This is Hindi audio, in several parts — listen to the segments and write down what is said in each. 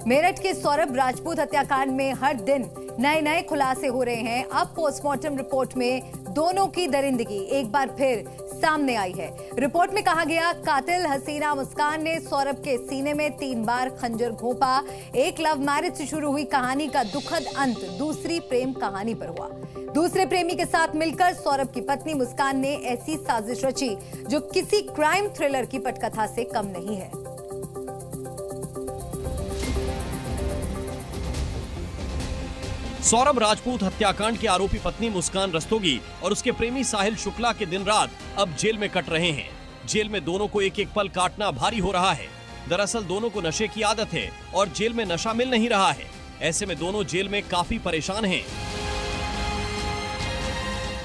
मेरठ के सौरभ राजपूत हत्याकांड में हर दिन नए खुलासे हो रहे हैं। अब पोस्टमार्टम रिपोर्ट में दोनों की दरिंदगी एक बार फिर सामने आई है। रिपोर्ट में कहा गया, कातिल हसीना मुस्कान ने सौरभ के सीने में 3 बार खंजर घोंपा। एक लव मैरिज से शुरू हुई कहानी का दुखद अंत दूसरी प्रेम कहानी पर हुआ। दूसरे प्रेमी के साथ मिलकर सौरभ की पत्नी मुस्कान ने ऐसी साजिश रची जो किसी क्राइम थ्रिलर की पटकथा से कम नहीं है। सौरभ राजपूत हत्याकांड की आरोपी पत्नी मुस्कान रस्तोगी और उसके प्रेमी साहिल शुक्ला के दिन रात अब जेल में कट रहे हैं। जेल में दोनों को एक एक पल काटना भारी हो रहा है। दरअसल दोनों को नशे की आदत है और जेल में नशा मिल नहीं रहा है। ऐसे में दोनों जेल में काफी परेशान हैं।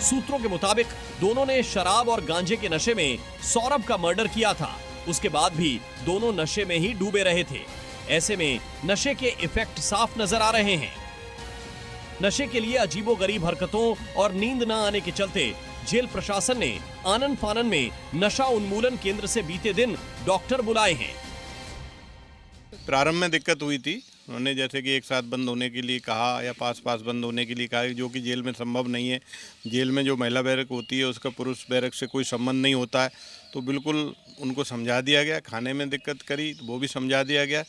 सूत्रों के मुताबिक दोनों ने शराब और गांजे के नशे में सौरभ का मर्डर किया था। उसके बाद भी दोनों नशे में ही डूबे रहे थे। ऐसे में नशे के इफेक्ट साफ नजर आ रहे हैं। नशे के लिए अजीबोगरीब हरकतों और नींद न आने के चलते जेल प्रशासन ने आनन फानन में नशा उन्मूलन केंद्र से बीते दिन डॉक्टर बुलाए हैं। प्रारंभ में दिक्कत हुई थी। उन्होंने जैसे कि एक साथ बंद होने के लिए कहा या पास बंद होने के लिए कहा, जो कि जेल में संभव नहीं है। जेल में जो महिला बैरक होती है उसका पुरुष बैरक से कोई संबंध नहीं होता है। तो बिल्कुल उनको समझा दिया गया। खाने में दिक्कत करी तो वो भी समझा दिया गया।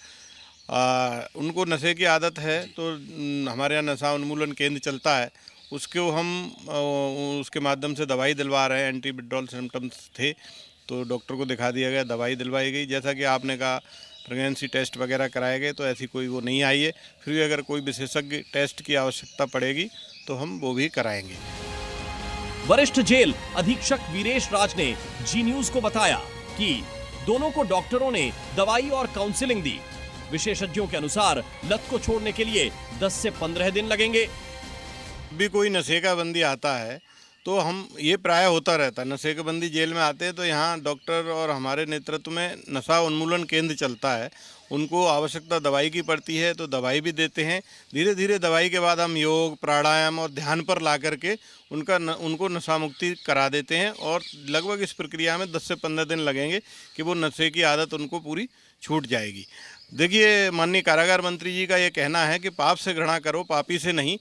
उनको नशे की आदत है तो हमारे यहाँ नशा उन्मूलन केंद्र चलता है, उसको हम उसके माध्यम से दवाई दिलवा रहे हैं। एंटी विड्रॉल सिम्टम्स थे तो डॉक्टर को दिखा दिया गया, दवाई दिलवाई गई। जैसा कि आपने कहा प्रेगनेंसी टेस्ट वगैरह कराए गए तो ऐसी कोई वो नहीं आई है। फिर भी अगर कोई विशेषज्ञ टेस्ट की आवश्यकता पड़ेगी तो हम वो भी कराएंगे। वरिष्ठ जेल अधीक्षक वीरेश राज ने जी न्यूज को बताया कि दोनों को डॉक्टरों ने दवाई और काउंसलिंग दी। विशेषज्ञों के अनुसार लत को छोड़ने के लिए 10 से 15 दिन लगेंगे। भी कोई नशे का बंदी आता है तो हम ये प्राय होता रहता है। नशे के बंदी जेल में आते हैं तो यहाँ डॉक्टर और हमारे नेतृत्व में नशा उन्मूलन केंद्र चलता है। उनको आवश्यकता दवाई की पड़ती है तो दवाई भी देते हैं। धीरे धीरे दवाई के बाद हम योग, प्राणायाम और ध्यान पर ला करके उनको नशा मुक्ति करा देते हैं। और लगभग इस प्रक्रिया में 10 से 15 दिन लगेंगे कि वो नशे की आदत उनको पूरी छूट जाएगी। देखिए, माननीय कारागार मंत्री जी का ये कहना है कि पाप से घृणा करो, पापी से नहीं।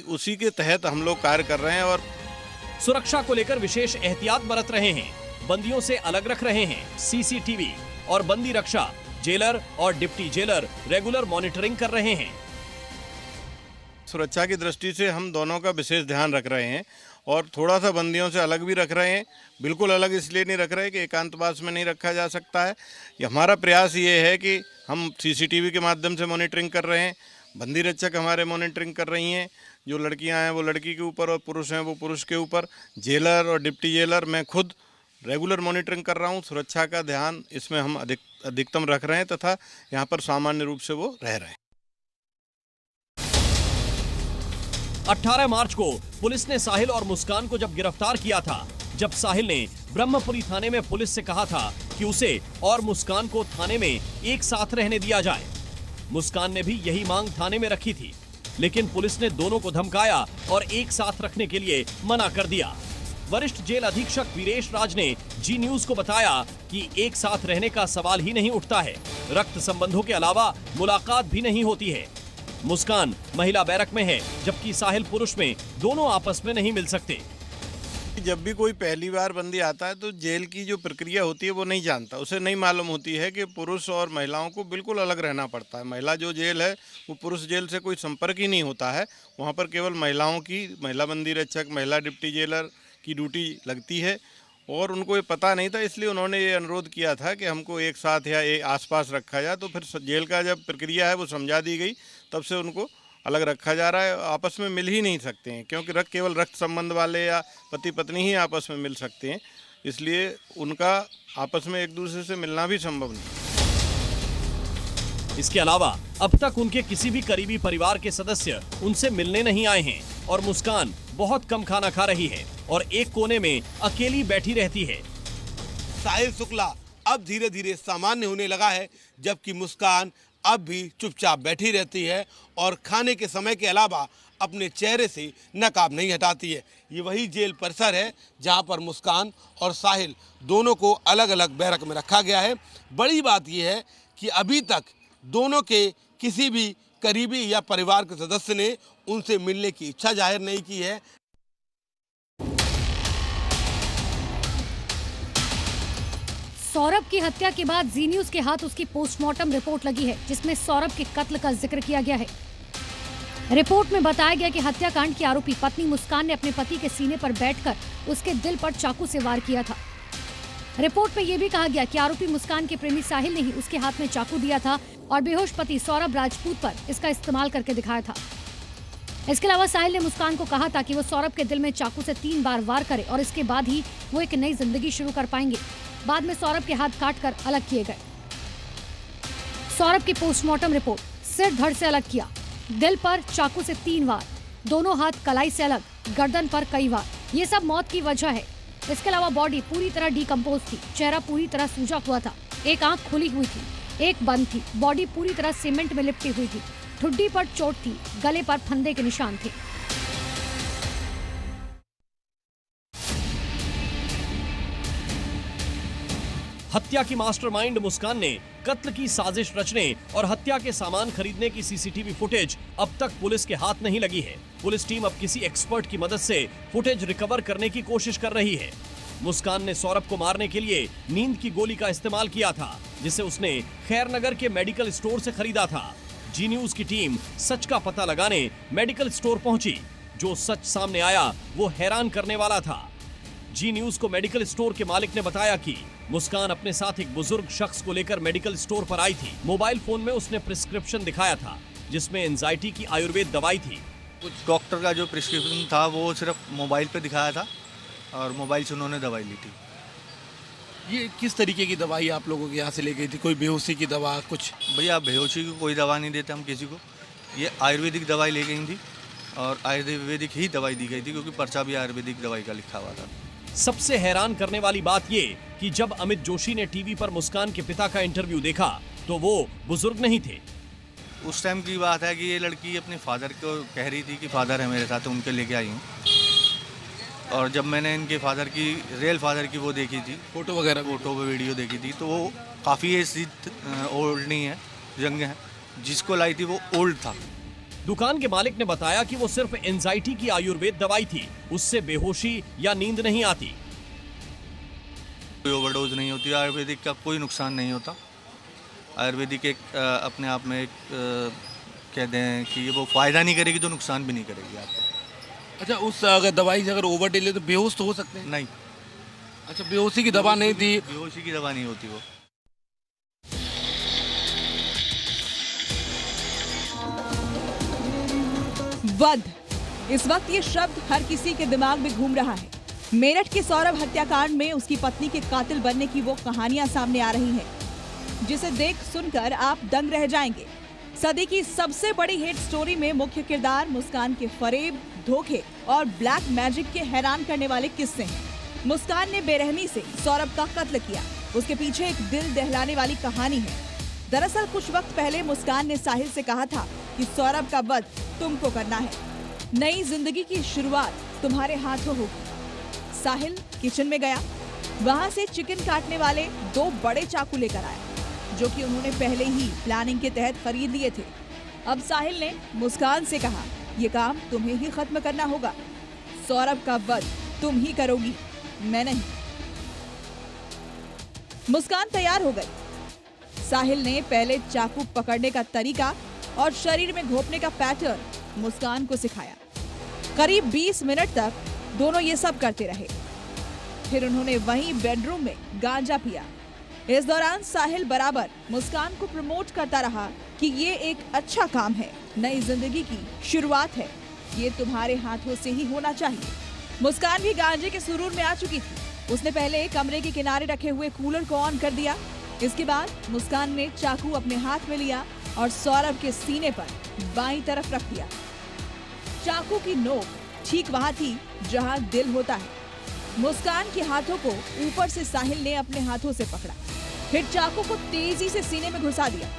उसी के तहत हम लोग कार्य कर रहे हैं। और सुरक्षा को लेकर विशेष एहतियात बरत रहे हैं। बंदियों से अलग रख रहे हैं सीसीटीवी और बंदी रक्षा। जेलर और डिप्टी जेलर रेगुलर मॉनिटरिंग कर रहे हैं। सुरक्षा की दृष्टि से हम दोनों का विशेष ध्यान रख रहे हैं और थोड़ा सा बंदियों से अलग भी रख रहे हैं। बिल्कुल अलग इसलिए नहीं रख रहे कि एकांतवास में नहीं रखा जा सकता है। हमारा प्रयास ये है कि हम सीसीटीवी के माध्यम से मॉनिटरिंग कर रहे हैं। बंदी रक्षक हमारे मॉनिटरिंग कर रही हैं। जो लड़कियां हैं वो लड़की के ऊपर और पुरुष हैं वो पुरुष के ऊपर। जेलर और डिप्टी जेलर मैं खुद रेगुलर मॉनिटरिंग कर रहा हूं। सुरक्षा का ध्यान इसमें हम अधिकतम रख रहे हैं तथा यहाँ पर सामान्य रूप से वो रह रहे हैं। 18 मार्च को पुलिस ने साहिल और मुस्कान को जब गिरफ्तार किया था, जब साहिल ने ब्रह्मपुरी थाने में पुलिस से कहा था कि उसे और मुस्कान को थाने में एक साथ रहने दिया जाए। मुस्कान ने भी यही मांग थाने में रखी थी, लेकिन पुलिस ने दोनों को धमकाया और एक साथ रखने के लिए मना कर दिया। वरिष्ठ जेल अधीक्षक वीरेश राज ने जी न्यूज को बताया कि एक साथ रहने का सवाल ही नहीं उठता है। रक्त संबंधों के अलावा मुलाकात भी नहीं होती है। मुस्कान महिला बैरक में है, जबकि साहिल पुरुष में। दोनों आपस में नहीं मिल सकते। जब भी कोई पहली बार बंदी आता है तो जेल की जो प्रक्रिया होती है वो नहीं जानता। उसे नहीं मालूम होती है कि पुरुष और महिलाओं को बिल्कुल अलग रहना पड़ता है। महिला जो जेल है वो पुरुष जेल से कोई संपर्क ही नहीं होता है। वहाँ पर केवल महिला बंदी रक्षक, महिला डिप्टी जेलर की ड्यूटी लगती है। और उनको ये पता नहीं था, इसलिए उन्होंने ये अनुरोध किया था कि हमको एक साथ या आसपास रखा जाए। तो फिर जेल का जब प्रक्रिया है वो समझा दी गई, तब से उनको अलग रखा जा रहा है। आपस में मिल ही नहीं सकते हैं, क्योंकि केवल रक्त संबंध वाले या पति पत्नी ही आपस में मिल सकते हैं। इसलिए उनका आपस में एक दूसरे से मिलना भी संभव नहीं। इसके अलावा अब तक उनके किसी भी करीबी परिवार के सदस्य उनसे मिलने नहीं आए हैं और मुस्कान बहुत कम खाना खा रही है और एक कोने में अकेली बैठी रहती है। साहिल शुक्ला अब धीरे धीरे सामान्य होने लगा है, जबकि मुस्कान अब भी चुपचाप बैठी रहती है और खाने के समय के अलावा अपने चेहरे से नकाब नहीं हटाती है। ये वही जेल परिसर है जहां पर मुस्कान और साहिल दोनों को अलग अलग बैरक में रखा गया है। बड़ी बात यह है कि अभी तक दोनों के किसी भी करीबी या परिवार के सदस्य ने उनसे मिलने की इच्छा जाहिर नहीं की है। सौरभ की हत्या के बाद जी न्यूज के हाथ उसकी पोस्टमार्टम रिपोर्ट लगी है, जिसमें सौरभ के कत्ल का जिक्र किया गया है। रिपोर्ट में बताया गया कि हत्याकांड की आरोपी पत्नी मुस्कान ने अपने पति के सीने पर बैठकर उसके दिल पर चाकू से वार किया था। रिपोर्ट में यह भी कहा गया कि आरोपी मुस्कान के प्रेमी साहिल ने ही उसके हाथ में चाकू दिया था और बेहोश पति सौरभ राजपूत पर इसका इस्तेमाल करके दिखाया था। इसके अलावा साहिल ने मुस्कान को कहा था कि वो सौरभ के दिल में चाकू से 3 बार वार करे और इसके बाद ही वो एक नई जिंदगी शुरू कर पाएंगे। बाद में सौरभ के हाथ काटकर अलग किए गए। सौरभ की पोस्टमार्टम रिपोर्ट: सिर धड़ से अलग किया, दिल पर चाकू से 3 वार, दोनों हाथ कलाई से अलग, गर्दन पर कई वार। ये सब मौत की वजह है। इसके अलावा बॉडी पूरी तरह डिकम्पोज थी, चेहरा पूरी तरह सूजा हुआ था, एक आंख खुली हुई थी, एक बंद थी, बॉडी पूरी तरह सीमेंट में लिपटी हुई थी, ठुड्डी पर चोट थी, गले पर फंदे के निशान थे। हत्या की मास्टरमाइंड मुस्कान ने कत्ल की साजिश रचने और हत्या के सामान खरीदने की सीसीटीवी फुटेज अब तक पुलिस के हाथ नहीं लगी है। पुलिस टीम अब किसी एक्सपर्ट की मदद से फुटेज रिकवर करने की कोशिश कर रही है। मुस्कान ने सौरभ को मारने के लिए नींद की गोली का इस्तेमाल किया था, जिसे उसने खैरनगर के मेडिकल स्टोर से खरीदा था। जी न्यूज की टीम सच का पता लगाने मेडिकल स्टोर पहुंची। जो सच सामने आया वो हैरान करने वाला था। जी न्यूज को मेडिकल स्टोर के मालिक ने बताया कि मुस्कान अपने साथ एक बुजुर्ग शख्स को लेकर मेडिकल स्टोर पर आई थी। मोबाइल फोन में उसने प्रिस्क्रिप्शन दिखाया था, जिसमें एंजाइटी की आयुर्वेद दवाई थी। कुछ डॉक्टर का जो प्रिस्क्रिप्शन था वो सिर्फ मोबाइल पे दिखाया था और मोबाइल से उन्होंने दवाई ली थी। ये किस तरीके की दवाई आप लोगों के यहाँ से ले गई थी? कोई बेहोशी की दवा कुछ? भैया बेहोशी की कोई दवा नहीं देते हम किसी को। ये आयुर्वेदिक दवाई ले गई थी और आयुर्वेदिक ही दवाई दी गई थी, क्योंकि पर्चा भी आयुर्वेदिक दवाई का लिखा हुआ था। सबसे हैरान करने वाली बात ये कि जब अमित जोशी ने टीवी पर मुस्कान के पिता का इंटरव्यू देखा तो वो बुजुर्ग नहीं थे। उस टाइम की बात है कि ये लड़की अपने फादर को कह रही थी कि फादर है मेरे साथ, तो उनके लेके आई हूँ। और जब मैंने इनके फादर की, रियल फादर की वो देखी थी, फोटो वीडियो देखी थी, तो वो काफ़ी ऐसी ओल्ड नहीं है, यंग है। जिसको लाई थी वो ओल्ड था। दुकान के मालिक ने बताया कि वो सिर्फ एंजाइटी की आयुर्वेद दवाई थी, उससे बेहोशी या नींद नहीं आती। कोई ओवरडोज नहीं होती, आयुर्वेदिक का कोई नुकसान नहीं होता। आयुर्वेदिक एक अपने आप में एक कहते हैं कि वो फायदा नहीं करेगी तो नुकसान भी नहीं करेगी आपको। अच्छा, उस अगर दवाई से अगर ओवर डे ले तो बेहोश तो हो सकते हैं? नहीं। अच्छा, बेहोशी की दवा नहीं थी? बेहोशी की दवा नहीं होती वो। वध, इस वक्त ये शब्द हर किसी के दिमाग में घूम रहा है। मेरठ के सौरभ हत्याकांड में उसकी पत्नी के कातिल बनने की वो कहानियां सामने आ रही हैं, जिसे देख सुनकर आप दंग रह जाएंगे। सदी की सबसे बड़ी हिट स्टोरी में मुख्य किरदार मुस्कान के फरेब, धोखे और ब्लैक मैजिक के हैरान करने वाले किस्से हैं। मुस्कान ने बेरहमी से सौरभ का कत्ल किया, उसके पीछे एक दिल दहलाने वाली कहानी है। दरअसल कुछ वक्त पहले मुस्कान ने साहिल से कहा था कि सौरभ का वध तुमको करना है, नई जिंदगी की शुरुआत तुम्हारे हाथों होगी। साहिल किचन में गया, वहां से चिकन काटने वाले 2 बड़े चाकू लेकर आया, जो कि उन्होंने पहले ही प्लानिंग के तहत खरीद लिए थे। अब साहिल ने मुस्कान से कहा, ये काम तुम्हें ही खत्म करना होगा, सौरभ का वध तुम ही करोगी, मैं नहीं। मुस्कान तैयार हो गई। साहिल ने पहले चाकू पकड़ने का तरीका और शरीर में घोंपने का पैटर्न मुस्कान को सिखाया। करीब 20 मिनट तक दोनों ये सब करते रहे। फिर उन्होंने वहीं बेडरूम में गांजा पिया। इस दौरान साहिल बराबर मुस्कान को प्रमोट करता रहा कि ये एक अच्छा काम है, नई जिंदगी की शुरुआत है, ये तुम्हारे हाथों से ही होना चाहिए। मुस्कान भी गांजे के सुरूर में आ चुकी थी। उसने पहले कमरे के किनारे रखे हुए कूलर को ऑन कर दिया। इसके बाद मुस्कान ने चाकू अपने हाथ में लिया और सौरभ के सीने पर बाईं तरफ रख दिया। चाकू की नोक ठीक वहां थी जहां दिल होता है। मुस्कान के हाथों को ऊपर से साहिल ने अपने हाथों से पकड़ा, फिर चाकू को तेजी से सीने में घुसा दिया।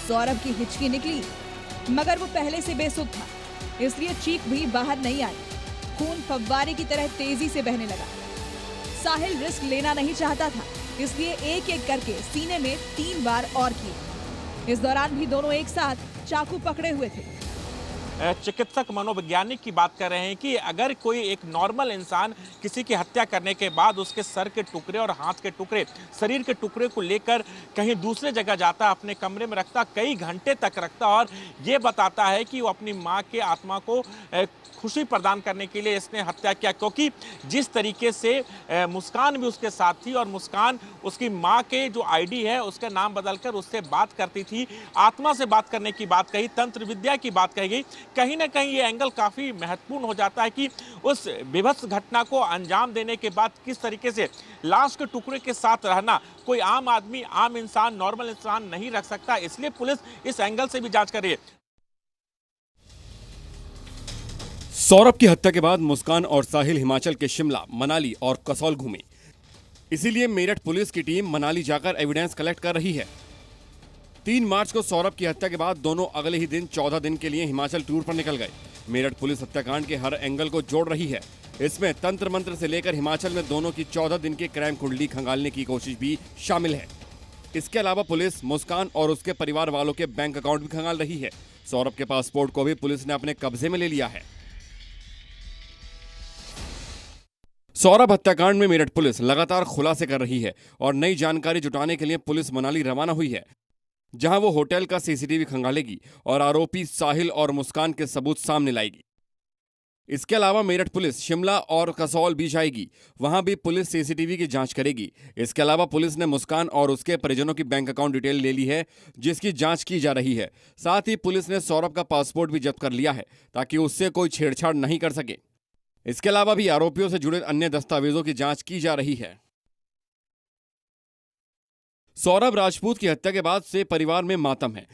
सौरभ की हिचकी निकली, मगर वो पहले से बेसुध था, इसलिए चीख भी बाहर नहीं आई। खून फव्वारे की तरह तेजी से बहने लगा। साहिल रिस्क लेना नहीं चाहता था, इसलिए एक एक करके सीने में 3 बार और किए। इस दौरान भी दोनों एक साथ चाकू पकड़े हुए थे। चिकित्सक मनोवैज्ञानिक की बात कर रहे हैं कि अगर कोई एक नॉर्मल इंसान किसी की हत्या करने के बाद उसके सर के टुकड़े और हाथ के टुकड़े, शरीर के टुकड़े को लेकर कहीं दूसरे जगह जाता, अपने कमरे में रखता, कई घंटे तक रखता और ये बताता है कि वो अपनी माँ के आत्मा को खुशी प्रदान करने के लिए इसने हत्या किया, क्योंकि जिस तरीके से मुस्कान भी उसके साथ थी और मुस्कान उसकी माँ के जो आईडी है उसका नाम बदलकर उससे बात करती थी, आत्मा से बात करने की बात कही, तंत्र विद्या की बात कही गई। कहीं ना कहीं ये एंगल काफ़ी महत्वपूर्ण हो जाता है कि उस विभत्स घटना को अंजाम देने के बाद किस तरीके से लाश के टुकड़े के साथ रहना कोई आम आदमी, आम इंसान, नॉर्मल इंसान नहीं रख सकता। इसलिए पुलिस इस एंगल से भी जांच कर रही है। सौरभ की हत्या के बाद मुस्कान और साहिल हिमाचल के शिमला, मनाली और कसौल घूमे। इसीलिए मेरठ पुलिस की टीम मनाली जाकर एविडेंस कलेक्ट कर रही है। 3 मार्च को सौरभ की हत्या के बाद दोनों अगले ही दिन 14 दिन के लिए हिमाचल टूर पर निकल गए। मेरठ पुलिस हत्याकांड के हर एंगल को जोड़ रही है। इसमें तंत्र मंत्र से लेकर हिमाचल में दोनों की 14 दिन की क्राइम कुंडली खंगालने की कोशिश भी शामिल है। इसके अलावा पुलिस मुस्कान और उसके परिवार वालों के बैंक अकाउंट भी खंगाल रही है। सौरभ के पासपोर्ट को भी पुलिस ने अपने कब्जे में ले लिया है। सौरभ हत्याकांड में मेरठ पुलिस लगातार खुलासे कर रही है और नई जानकारी जुटाने के लिए पुलिस मनाली रवाना हुई है, जहां वो होटल का सीसीटीवी खंगालेगी और आरोपी साहिल और मुस्कान के सबूत सामने लाएगी। इसके अलावा मेरठ पुलिस शिमला और कसौल भी जाएगी, वहां भी पुलिस सीसीटीवी की जांच करेगी। इसके अलावा पुलिस ने मुस्कान और उसके परिजनों की बैंक अकाउंट डिटेल ले ली है, जिसकी जांच की जा रही है। साथ ही पुलिस ने सौरभ का पासपोर्ट भी जब्त कर लिया है ताकि उससे कोई छेड़छाड़ नहीं कर सके। इसके अलावा भी आरोपियों से जुड़े अन्य दस्तावेजों की जांच की जा रही है। सौरभ राजपूत की हत्या के बाद से परिवार में मातम है,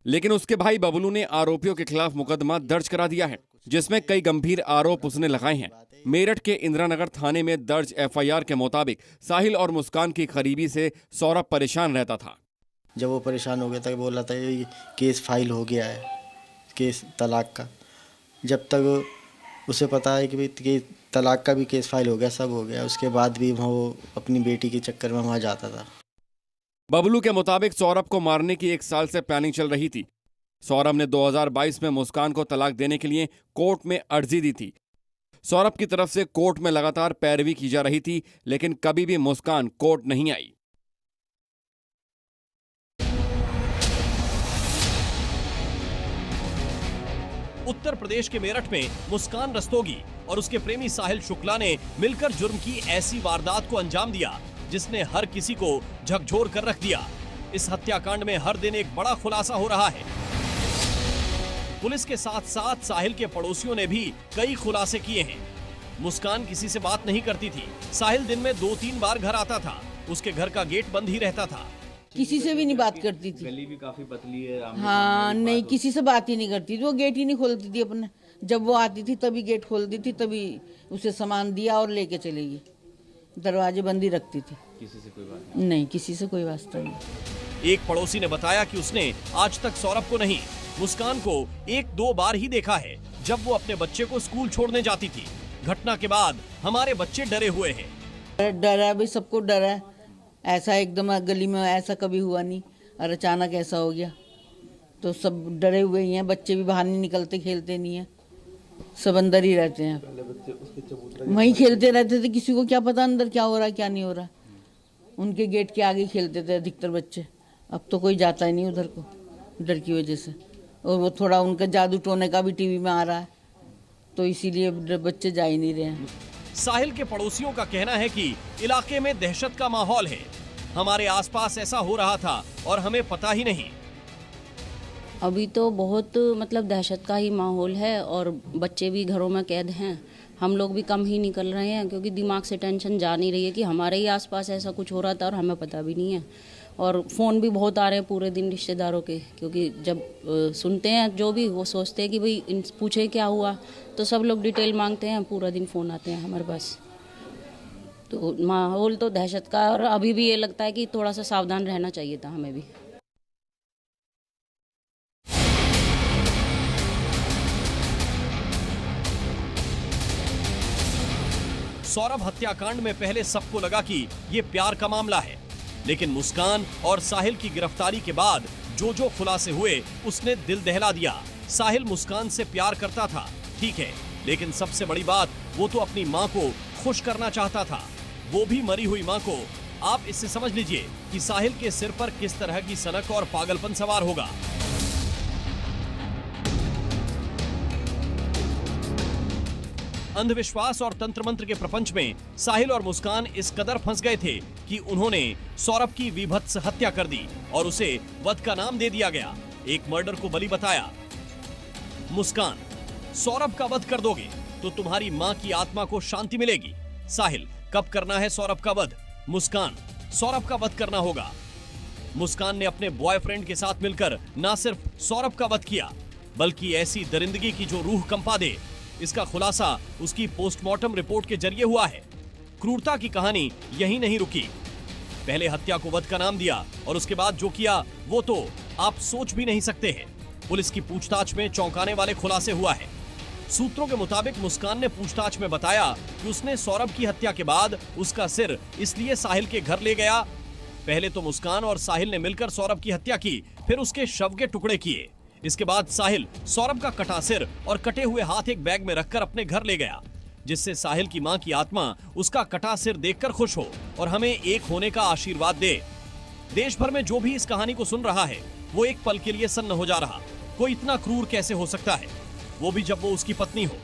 लेकिन उसके भाई बबलू ने आरोपियों के खिलाफ मुकदमा दर्ज करा दिया है, जिसमें कई गंभीर आरोप उसने लगाए हैं। मेरठ के इंदिरानगर थाने में दर्ज एफआईआर के मुताबिक साहिल और मुस्कान की करीबी से सौरभ परेशान रहता था। जब वो परेशान हो गया था, बोला था ये केस फाइल हो गया है, केस तलाक का। जब तक उसे पता है कि तलाक का भी केस फाइल हो गया, सब हो गया, उसके बाद भी वो अपनी बेटी के चक्कर में वहाँ जाता था। बबलू के मुताबिक सौरभ को मारने की 1 साल से प्लानिंग चल रही थी। सौरभ ने 2022 में मुस्कान को तलाक देने के लिए कोर्ट में अर्जी दी थी। सौरभ की तरफ से कोर्ट में लगातार पैरवी की जा रही थी, लेकिन कभी भी मुस्कान कोर्ट नहीं आई। उत्तर प्रदेश के मेरठ में मुस्कान रस्तोगी और उसके प्रेमी साहिल शुक्ला ने मिलकर जुर्म की ऐसी वारदात को अंजाम दिया जिसने हर किसी को झकझोर कर रख दिया। इस हत्याकांड में हर दिन एक बड़ा खुलासा हो रहा है। पुलिस के साथ साथ साहिल के पड़ोसियों ने भी कई खुलासे किए हैं। मुस्कान किसी से बात नहीं करती थी। साहिल दिन में 2-3 बार घर आता था। उसके घर का गेट बंद ही रहता था। किसी से भी नहीं बात करती थी। गली भी काफी पतली है। हाँ, नहीं, किसी से बात ही नहीं करती थी। वो गेट ही नहीं खोलती थी अपने। जब वो आती थी तभी गेट खोलती थी, तभी उसे सामान दिया और लेके चलेगी। दरवाजे बंद ही रखती थी। किसी से कोई बात नहीं, किसी से कोई वास्ता नहीं। एक पड़ोसी ने बताया कि उसने आज तक सौरभ को नहीं, मुस्कान को 1-2 बार ही देखा है, जब वो अपने बच्चे को स्कूल छोड़ने जाती थी। घटना के बाद हमारे बच्चे डरे हुए हैं। डर है भाई, सबको डर है। ऐसा एकदम गली में ऐसा कभी हुआ नहीं और अचानक ऐसा हो गया, तो सब डरे हुए ही हैं। बच्चे भी बाहर नहीं निकलते, खेलते नहीं है, सब अंदर ही रहते हैं। वहीं खेलते रहते थे, किसी को क्या पता अंदर क्या हो रहा है क्या नहीं हो रहा। उनके गेट के आगे खेलते थे अधिकतर बच्चे। अब तो कोई जाता ही नहीं उधर को, डर की वजह से। और वो थोड़ा उनका जादू टोने का भी टीवी में आ रहा है, तो इसीलिए बच्चे जा ही नहीं रहे हैं। साहिल के पड़ोसियों का कहना है कि इलाके में दहशत का माहौल है। हमारे आसपास ऐसा हो रहा था और हमें पता ही नहीं। अभी तो बहुत दहशत का ही माहौल है और बच्चे भी घरों में कैद हैं। हम लोग भी कम ही निकल रहे हैं, क्योंकि दिमाग से टेंशन जा नहीं रही है कि हमारे ही आसपास ऐसा कुछ हो रहा था और हमें पता भी नहीं है। और फ़ोन भी बहुत आ रहे हैं पूरे दिन रिश्तेदारों के, क्योंकि जब सुनते हैं जो भी, वो सोचते हैं कि भाई पूछे क्या हुआ, तो सब लोग डिटेल मांगते हैं। पूरा दिन फ़ोन आते हैं हमारे पास। तो माहौल तो दहशत का, और अभी भी ये लगता है कि थोड़ा सा सावधान रहना चाहिए था हमें भी। सौरभ हत्याकांड में पहले सबको लगा कि ये प्यार का मामला है, लेकिन मुस्कान और साहिल की गिरफ्तारी के बाद जो खुलासे हुए उसने दिल दहला दिया। साहिल मुस्कान से प्यार करता था, ठीक है, लेकिन सबसे बड़ी बात वो तो अपनी माँ को खुश करना चाहता था, वो भी मरी हुई माँ को। आप इससे समझ लीजिए कि साहिल के सिर पर किस तरह की सनक और पागलपन सवार होगा। अंधविश्वास और तंत्र मंत्र के प्रपंच में साहिल और मुस्कान इस कदर फंस गए थे कि उन्होंने सौरभ की विभत्स हत्या कर दी और उसे वध का नाम दे दिया गया। एक मर्डर को बलि बताया। मुस्कान, सौरभ का वध कर दोगे तो तुम्हारी मां की आत्मा को शांति मिलेगी। साहिल, कब करना है सौरभ का वध? मुस्कान, सौरभ का वध करना होगा। मुस्कान ने अपने बॉयफ्रेंड के साथ मिलकर न सिर्फ सौरभ का वध किया, बल्कि ऐसी दरिंदगी की जो रूह कंपा दे। इसका खुलासा उसकी पोस्टमार्टम रिपोर्ट के जरिए हुआ है। क्रूरता की कहानी यहीं नहीं रुकी। पहले हत्या को वध का नाम दिया और उसके बाद जो किया वो तो आप सोच भी नहीं सकते हैं। पुलिस की पूछताछ में चौंकाने वाले खुलासे हुआ है। सूत्रों के मुताबिक मुस्कान ने पूछताछ में बताया कि उसने सौरभ की हत्या के बाद उसका सिर इसलिए साहिल के घर ले गया। पहले तो मुस्कान और साहिल ने मिलकर सौरभ की हत्या की, फिर उसके शव के टुकड़े किए। इसके बाद साहिल सौरभ का कटा सिर और कटे हुए हाथ एक बैग में रखकर अपने घर ले गया, जिससे साहिल की मां की आत्मा उसका कटा सिर देखकर खुश हो और हमें एक होने का आशीर्वाद दे। देश भर में जो भी इस कहानी को सुन रहा है वो एक पल के लिए सन्न हो जा रहा। कोई इतना क्रूर कैसे हो सकता है, वो भी जब वो उसकी पत्नी हो।